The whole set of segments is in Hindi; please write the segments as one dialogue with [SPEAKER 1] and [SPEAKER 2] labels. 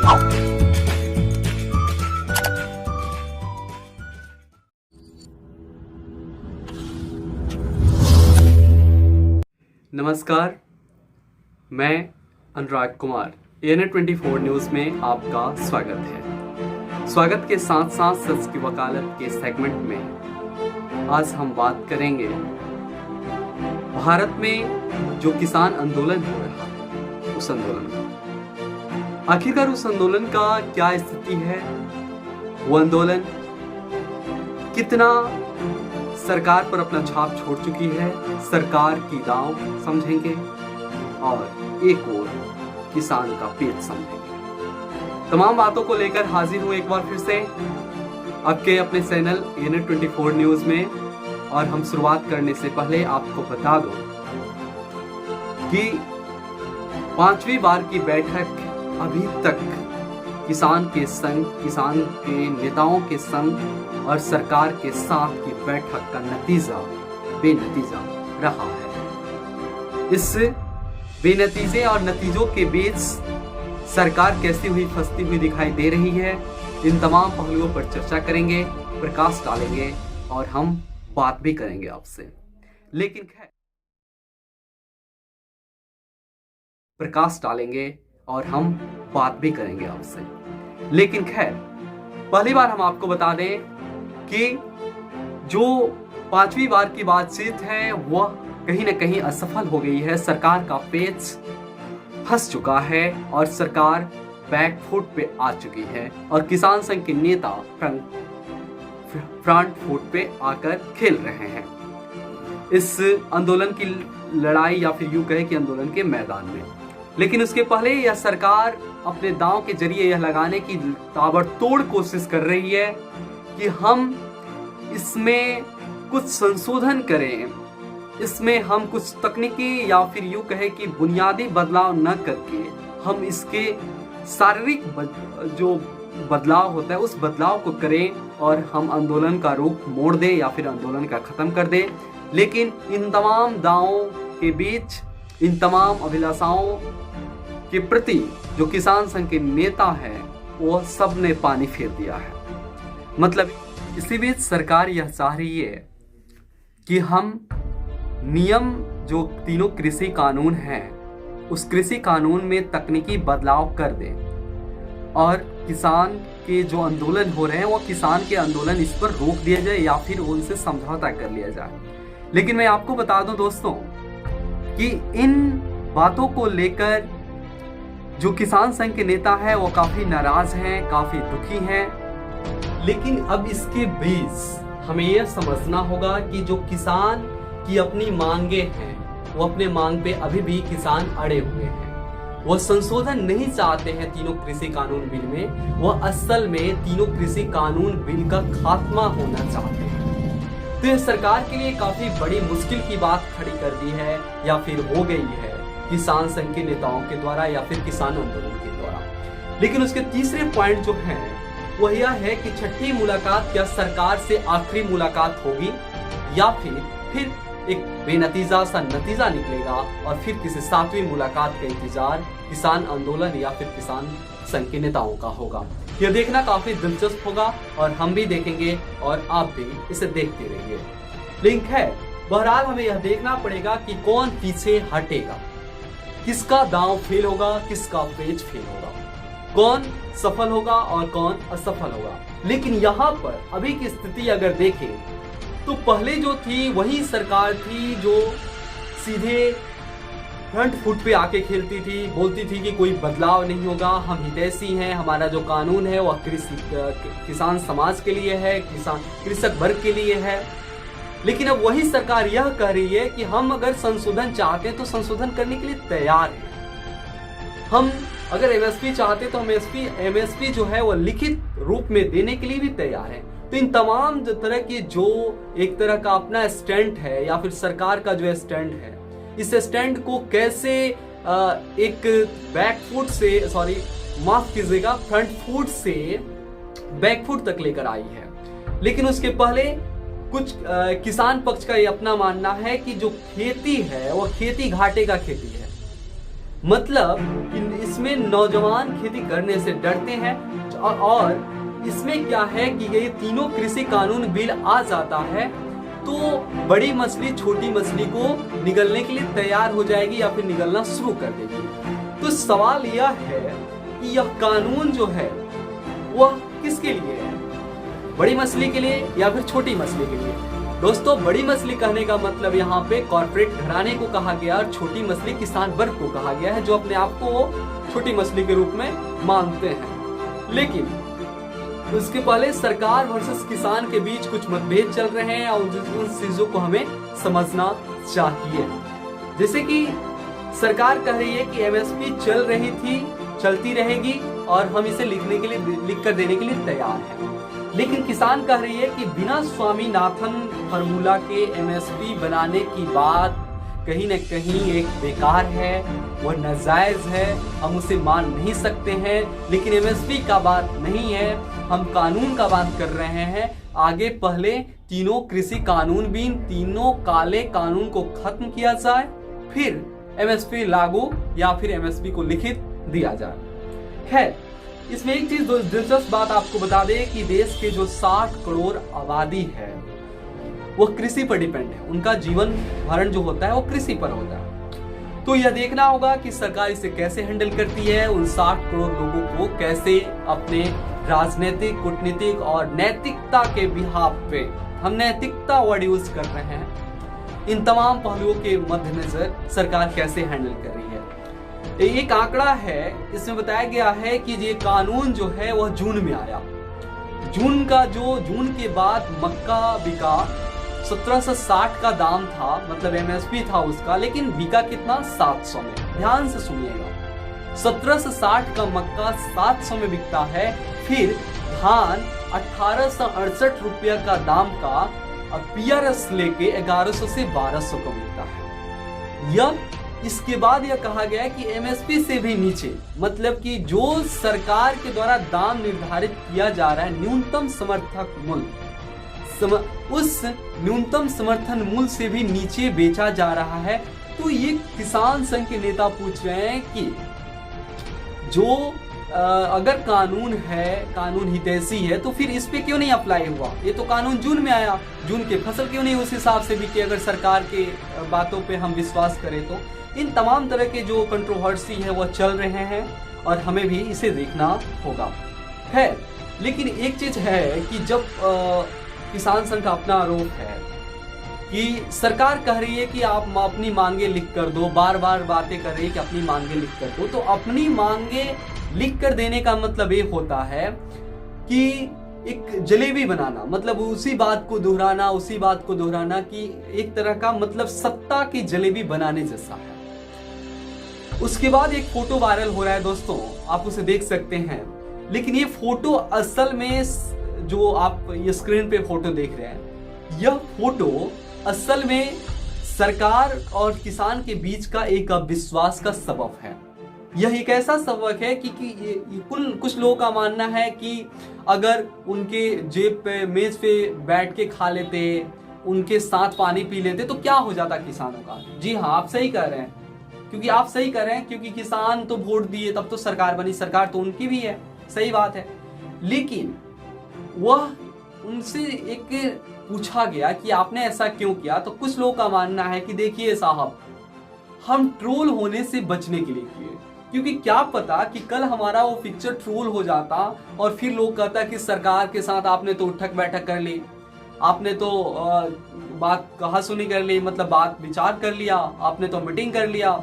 [SPEAKER 1] नमस्कार, मैं अनुराग कुमार ANN 24 न्यूज़ में आपका स्वागत है। स्वागत के साथ साथ सच की वकालत के सेगमेंट में आज हम बात करेंगे भारत में जो किसान आंदोलन हो रहा है उस आंदोलन का। आखिरकार उस आंदोलन का क्या स्थिति है, वो आंदोलन कितना सरकार पर अपना छाप छोड़ चुकी है, सरकार की दांव समझेंगे और एक और किसान का पेट समझेंगे। तमाम बातों को लेकर हाजिर हूं एक बार फिर से आपके अपने चैनल ANN 24 न्यूज़ में। और हम शुरुआत करने से पहले आपको बता दूं कि 5वीं बार की बैठक अभी तक किसान के संग, किसान के नेताओं के संग और सरकार के साथ की बैठक का नतीजा बेनतीजा रहा है। इस बेनतीजे और नतीजों के बीच सरकार कैसी हुई फंसती हुई दिखाई दे रही है, इन तमाम पहलुओं पर चर्चा करेंगे, प्रकाश डालेंगे और हम बात भी करेंगे आपसे। लेकिन खैर प्रकाश डालेंगे और हम बात भी करेंगे आपसे। लेकिन खैर पहली बार हम आपको बता दें कि जो 5वीं बार की बातचीत है वह कहीं ना कहीं असफल हो गई है। सरकार का पेच फंस चुका है और सरकार बैक फुट पे आ चुकी है और किसान संघ के नेता फ्रंट फुट पे आकर खेल रहे हैं इस आंदोलन की लड़ाई या फिर यूं कहे कि आंदोलन के मैदान में। लेकिन उसके पहले यह सरकार अपने दांव के जरिए यह लगाने की ताबड़तोड़ कोशिश कर रही है कि हम इसमें कुछ संशोधन करें, इसमें हम कुछ तकनीकी या फिर यूं कहे कि बुनियादी बदलाव न करके हम इसके शारीरिक जो बदलाव होता है उस बदलाव को करें और हम आंदोलन का रुख मोड़ दें या फिर आंदोलन का खत्म कर दें। लेकिन इन तमाम दावों के बीच, इन तमाम अभिलाषाओं के प्रति जो किसान संघ के नेता हैं वो सब ने पानी फेर दिया है। मतलब इसी बीच सरकार यह चाह रही है कि हम नियम जो तीनों कृषि कानून हैं उस कृषि कानून में तकनीकी बदलाव कर दें और किसान के जो आंदोलन हो रहे हैं वो किसान के आंदोलन इस पर रोक दिया जाए या फिर उनसे समझौता कर लिया जाए। लेकिन मैं आपको बता दूं दोस्तों कि इन बातों को लेकर जो किसान संघ के नेता हैं वो काफी नाराज हैं, काफी दुखी हैं। लेकिन अब इसके बीच हमें यह समझना होगा कि जो किसान की अपनी मांगे हैं वो अपने मांग पे अभी भी किसान अड़े हुए हैं। वो संशोधन नहीं चाहते हैं तीनों कृषि कानून बिल में, वो असल में तीनों कृषि कानून बिल का खात्मा होना चाहते हैं। तो यह सरकार के लिए काफी बड़ी मुश्किल की बात खड़ी कर दी है या फिर हो गई है किसान संघ के नेताओं के द्वारा या फिर किसान आंदोलन के द्वारा। लेकिन उसके तीसरे पॉइंट जो है वह यह है कि छठी मुलाकात क्या सरकार से आखिरी मुलाकात होगी या फिर एक बेनतीजा सा नतीजा निकलेगा और फिर किसी 7वीं मुलाकात का इंतजार किसान आंदोलन या फिर किसान संघ के नेताओं का होगा। यह देखना काफी दिलचस्प होगा और हम भी देखेंगे और आप भी इसे देखते रहिए। लेकिन खैर बहरहाल हमें यह देखना पड़ेगा कि कौन पीछे हटेगा, किसका दांव फेल होगा, किसका पेच फेल होगा, कौन सफल होगा और कौन असफल होगा। लेकिन यहाँ पर अभी की स्थिति अगर देखें तो पहले जो थी वही सरकार थी जो सीधे फ्रंट फुट पे आके खेलती थी, बोलती थी कि कोई बदलाव नहीं होगा, हम हितैषी हैं, हमारा जो कानून है वह किसान समाज के लिए है, कृषक वर्ग के लिए है। लेकिन अब वही सरकार यह कह रही है कि हम अगर संशोधन चाहते हैं तो संशोधन करने के लिए तैयार हैं। हम अगर एमएसपी चाहते हैं तो हम एमएसपी जो है वो लिखित रूप में देने के लिए भी तैयार हैं। तो इन तमाम तरह की जो एक तरह का अपना स्टैंड है या फिर सरकार का जो स्टैंड है, इस स्टैंड को कैसे एक बैकफुट से माफ कीजिएगा फ्रंट फुट से बैकफुट तक लेकर आई है। लेकिन उसके पहले कुछ किसान पक्ष का ये अपना मानना है कि जो खेती है वो खेती घाटे का खेती है। मतलब इसमें नौजवान खेती करने से डरते हैं और इसमें क्या है कि ये तीनों कृषि कानून बिल आ जाता है तो बड़ी मछली छोटी मछली को निगलने के लिए तैयार हो जाएगी या फिर निगलना शुरू कर देगी। तो सवाल यह है कि यह कानून जो है वह किसके लिए है, बड़ी मछली के लिए या फिर छोटी मछली के लिए। दोस्तों, बड़ी मछली कहने का मतलब यहाँ पे कॉर्पोरेट घराने को कहा गया और छोटी मछली किसान वर्ग को कहा गया है जो अपने आप को छोटी मछली के रूप में मानते हैं। लेकिन उसके पहले सरकार वर्सेस किसान के बीच कुछ मतभेद चल रहे हैं और उन चीजों को हमें समझना चाहिए। जैसे कि सरकार कह रही है कि एमएसपी चल रही थी, चलती रहेगी और हम इसे लिख कर देने के लिए तैयार हैं। लेकिन किसान कह रही है कि बिना स्वामीनाथन फार्मूला के एमएसपी बनाने की बात कहीं न कहीं एक बेकार है, वह नाजायज है, हम उसे मान नहीं सकते हैं। लेकिन एमएसपी का बात नहीं है, हम कानून का बात कर रहे हैं। आगे पहले तीनों कृषि कानून भी, तीनों काले कानून को खत्म किया जाए, फिर एमएसपी लागू या फिर एमएसपी को लिखित दिया जाए। है इसमें एक चीज दिलचस्प बात आपको बता दें कि देश के जो 60 करोड़ आबादी है वो कृषि पर डिपेंड है, उनका जीवन भरण जो होता है वो कृषि पर होता है। तो यह देखना होगा कि सरकार इसे कैसे हैंडल करती है, उन 60 करोड़ लोगों को कैसे अपने राजनीतिक, कूटनीतिक और नैतिकता के बिहाफ पे, हम नैतिकता वर्ड यूज कर रहे हैं, इन तमाम पहलुओं के मद्देनजर सरकार कैसे हैंडल कर रही है। एक आंकड़ा है, इसमें बताया गया है कि ये कानून जो है वह जून में आया। जून के बाद मक्का बिका 1760 का दाम था, मतलब एमएसपी था उसका, लेकिन बिका कितना 700 में। ध्यान से सुनिएगा, 1760 का मक्का 700 में बिकता है। फिर धान 1868 रुपया का दाम का पीआरएस लेके 1100 से 1200 का बिकता है। इसके बाद यह कहा गया है कि एमएसपी से भी नीचे, मतलब कि जो सरकार के द्वारा दाम निर्धारित किया जा रहा है, न्यूनतम समर्थक मूल्य, उस न्यूनतम समर्थन मूल्य से भी नीचे बेचा जा रहा है। तो ये किसान संघ के नेता पूछ रहे हैं कि जो अगर कानून है, कानून हितैषी है, तो फिर इस पे क्यों नहीं अप्लाई हुआ? ये तो कानून जून में आया, जून के फसल क्यों नहीं उस हिसाब से बिके अगर सरकार के बातों पे हम विश्वास करें तो। इन तमाम तरह के जो कंट्रोवर्सी है वो चल रहे हैं और हमें भी इसे देखना होगा। है लेकिन एक चीज है कि जब किसान संघ का अपना आरोप है कि सरकार कह रही है कि आप अपनी मांगे लिख कर दो, बार बार बातें कर रही है कि अपनी मांगे लिख कर दो, तो अपनी मांगे लिख कर देने का मतलब ये होता है कि एक जलेबी बनाना, मतलब उसी बात को दोहराना कि एक तरह का मतलब सत्ता की जलेबी बनाने जैसा है। उसके बाद एक फोटो वायरल हो रहा है दोस्तों, आप उसे देख सकते हैं। लेकिन ये फोटो असल में, जो आप ये स्क्रीन पे फोटो देख रहे हैं, यह फोटो असल में सरकार और किसान के बीच का एक अविश्वास का सबब है। यह एक ऐसा सबक है कि कुछ लोगों का मानना है कि अगर उनके जेब पे, मेज पे बैठ के खा लेते, उनके साथ पानी पी लेते तो क्या हो जाता किसानों का। जी हाँ, आप सही कह रहे हैं, क्योंकि किसान तो वोट दिए तब तो सरकार बनी, सरकार तो उनकी भी है, सही बात है। लेकिन वह उनसे एक पूछा गया कि आपने ऐसा क्यों किया, तो कुछ लोगों का मानना है कि देखिए साहब, हम ट्रोल होने से बचने के लिए किए, क्योंकि क्या पता कि कल हमारा वो पिक्चर ट्रोल हो जाता और फिर लोग कहता कि सरकार के साथ आपने तो उठक बैठक कर ली, आपने तो बात कहा सुनी कर ली, मतलब बात विचार कर लिया, आपने तो मीटिंग कर लिया।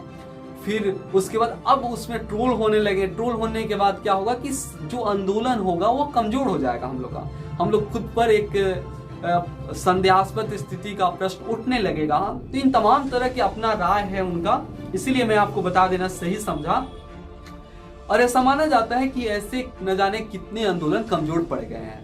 [SPEAKER 1] फिर उसके बाद अब उसमें ट्रोल होने लगे। ट्रोल होने के बाद क्या होगा कि जो आंदोलन होगा वो कमजोर हो जाएगा हम लोग खुद पर एक संदेहास्पद स्थिति का प्रश्न उठने लगेगा। तो इन तमाम तरह की अपना राय है उनका, इसीलिए मैं आपको बता देना सही समझा। और ऐसा माना जाता है कि ऐसे न जाने कितने आंदोलन कमजोर पड़ गए हैं।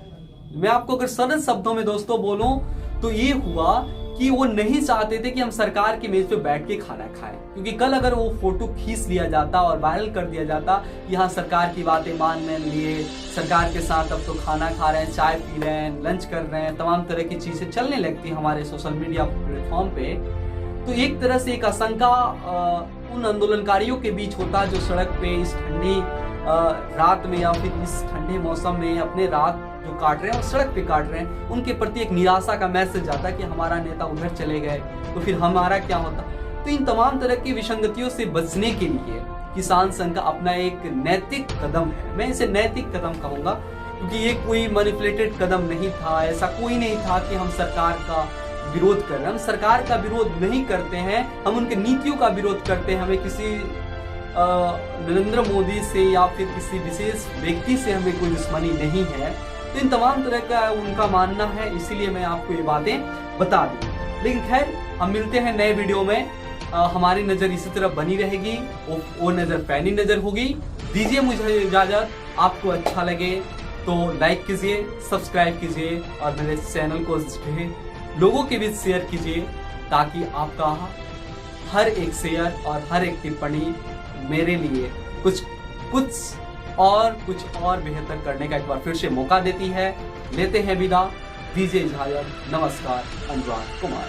[SPEAKER 1] मैं आपको अगर सरल शब्दों में दोस्तों बोलूं तो ये हुआ कि वो नहीं चाहते थे कि हम सरकार के मेज पे बैठ के खाना खाएं, क्योंकि कल अगर वो फोटो खींच लिया जाता और वायरल कर दिया जाता कि हाँ सरकार की बातें मान लिए, सरकार के साथ अब तो खाना खा रहे हैं, चाय पी रहे हैं, लंच कर रहे हैं, तमाम तरह की चीजें चलने लगती हमारे सोशल मीडिया प्लेटफॉर्म पे, तो एक तरह से एक आशंका उन आंदोलनकारियों के बीच होता जो सड़क पे इस ठंडी रात में या फिर इस ठंडे मौसम में अपने रात जो काट रहे हैं और सड़क पे काट रहे हैं, उनके प्रति एक निराशा का मैसेज आता कि हमारा नेता उधर चले गए तो फिर हमारा क्या होता। तो इन तमाम तरह की विसंगतियों से बचने के लिए किसान संघ का अपना एक नैतिक कदम है। मैं इसे नैतिक कदम कहूंगा क्योंकि ये कोई मैनिपुलेटेड कदम नहीं था। ऐसा कोई नहीं था कि हम सरकार का विरोध कर रहे हैं। हम सरकार का विरोध नहीं करते हैं, हम उनके नीतियों का विरोध करते हैं। हमें किसी नरेंद्र मोदी से या फिर किसी विशेष व्यक्ति से हमें कोई दुश्मनी नहीं है। तो इन तमाम तरह का उनका मानना है, इसीलिए मैं आपको ये बातें बता दी। लेकिन खैर, हम मिलते हैं नए वीडियो में। हमारी नज़र इसी तरह बनी रहेगी, वो नज़र पैनी नज़र होगी। दीजिए मुझे इजाज़त। आपको अच्छा लगे तो लाइक कीजिए, सब्सक्राइब कीजिए और मेरे चैनल को लोगों के बीच शेयर कीजिए, ताकि आपका हर एक शेयर और हर एक टिप्पणी मेरे लिए कुछ और बेहतर करने का एक बार फिर से मौका देती है। लेते हैं विदा, दीजिए इजाज़त। नमस्कार, अनुराग कुमार।